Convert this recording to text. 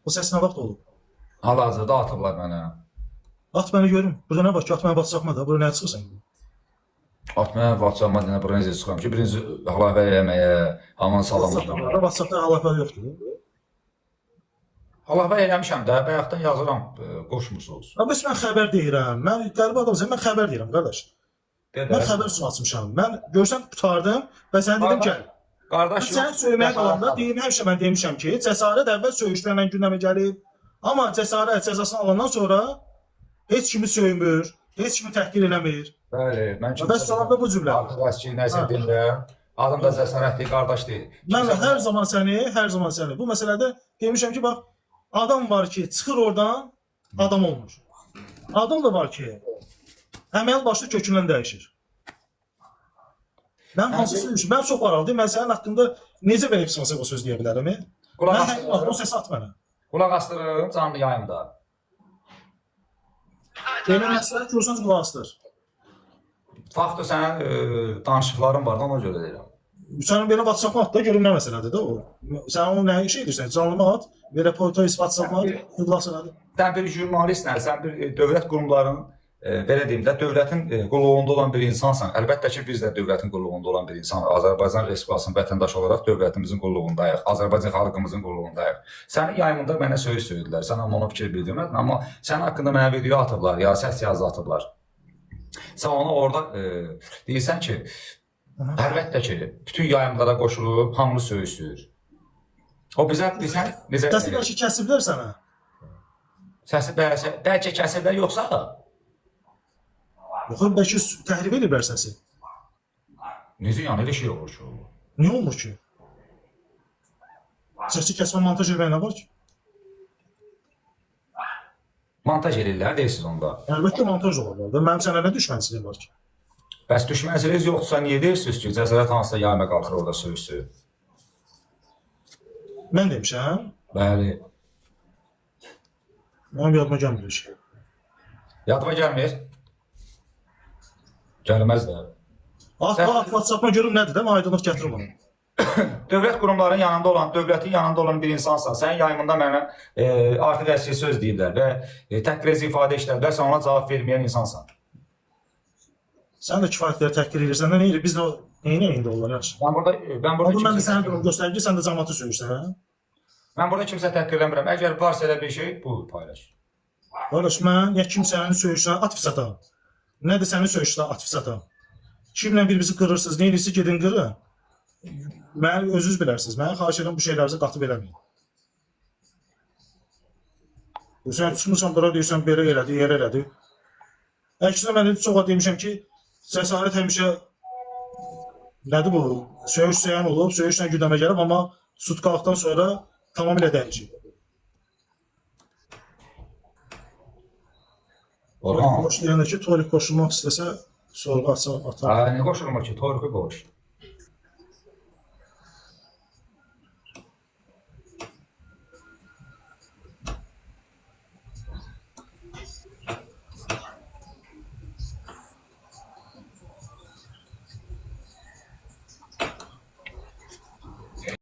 O səs nə vaxt olub? Hal-hazırda atıblar mənə. At məni görüm. Burada nə var ki? At məni batacaqma da. Burada nəyə çıxırsan? At mənə WhatsApp-ma deyənə bura necə çıxıram ki, birinci hava eləməyə, haman salamladım. Burada WhatsApp-da hal-əhval yoxdur. Hava eləmişəm də, bayaqdan yazıram, qoşmursunuz. Bəs mən xəbər deyirəm. Mən qəribə adamsam, mən xəbər deyirəm, qardaş. Mən xəbər üçün açmışam. Mən görsən qutardım və sənə dedim gəl. Qardaş, Sən söyləməyə qalanda deyim, həmişə mən demişəm ki, cəsarət əvvəl söyüşlərlə gündəmə gəlib. Amma cəsarət cəzasını alandan sonra heç kimi söymür, heç kimi təhqir eləmir. Bəli, mən Bəs cavabda bu cümlə. Arkadaş ki, nəsə deyirəm. Adım da cəsarətli qardaş deyil. Mən hər zaman səni bu məsələdə demişəm ki, bax, adam var ki, çıxır oradan, adam olmur. Adam da var ki, əməl başlı kökündən dəyişir. Mən hansı söyüşüm? Mən çox aralıyım. Mən sənin haqqında necə belə pis o söz deyə bilərəm? Mən o səs at mənə. Qulaq astırım, canlı yayımda. Belə məsələ görürsənz qulaq astır. Faktı sənin danışıqların var da ona görə deyirəm. Sənin belə WhatsApp-a at da görüm nə məsələdir də o. Sən onu nə iş edirsən? Canlıma at, belə portois WhatsApp-a at, qulaq asır. Sən bir jurnalistsən, sən bir dövlət qurumlarının, belə deyim də, dövlətin qulluğunda olan bir insansan. Əlbəttə ki, biz də dövlətin qulluğunda olan bir insanıq. Azərbaycan Respublikasının vətəndaşı olaraq dövlətimizin qulluğundayıq. Azərbaycan xalqımızın qulluğundayıq. Sənin yayımında mənə söz söylədilər. Sən amma ona fikir bildirmədin. Amma sənin haqqında mənə video atıblar, ya səs yazı atıblar. Sən ona orada deyirsən ki, əlbəttə ki, bütün yayımlara qoşulub, hamını söyüşdür. O bizə necə... Səsi bəlkə kəsiblər sənə? Səsi bəlkə kəsiblər yoxsa? Yox, bəlkə təhrif ediblər səsi. Necə yəni, elə şey olur ki? Niyə olmur ki? Səsi kəsmə montaj eləmək nə var ki? Montaj edirlər, deyirsiniz onda. Əlbəttə montaj olar da. Mənim sənə nə düşmənçiliğim var ki? Bəs düşmənçiliyiz yoxdursa niyə deyirsiniz ki, cəsarət hansısa yayıma qalxır orada söyüşsü? Mən demişəm. Bəli. Mənim yadıma gəlmir şey. Yadıma gəlmir. Gəlməz də. At WhatsApp-a görüm nədir də, mən aydınlıq gətirim onu. Dövlət qurumlarının yanında olan, dövlətin yanında olan bir insansan, sənin yayımında mənə artıq əski söz deyirlər və təhqirici ifadə işlərlər, sən ona cavab verməyən insansan. Sən də kifayətləri təhqir edirsən də, neyir? Biz də neyində onlar yaxşı? Mən burada Mən də sənə durum göstərir ki, sən də cəmatı söyürsən, hə? Mən burada kimsə təhqirləmirəm. Əgər varsa elə bir şey, bu paylaş. Qardaş, mən ya kimsənin söyüşünə at fisatam, nə də sənin söyüşünə at fisatam. Kimlə bir-birinizi qırırsınız, neyirsə gedin qırın. Mən özünüz bilərsiniz. Mən xahiş edirəm bu şeylərinizi qatıb eləməyin. Sən çıxmırsan bura deyirsən, belə elədi, yer elədi. Əksinə mən çoxa demişəm ki, cəsarət həmişə nədir bu? Söyüş söyan olub, söyüşlə gündəmə gəlib, amma sutqalıqdan sonra tamamilə dəyişib. Orhan. Qoş deyəndə ki, torik qoşulmaq istəsə, sorğu atar. Ne qoşulmur ki, toruku qoş.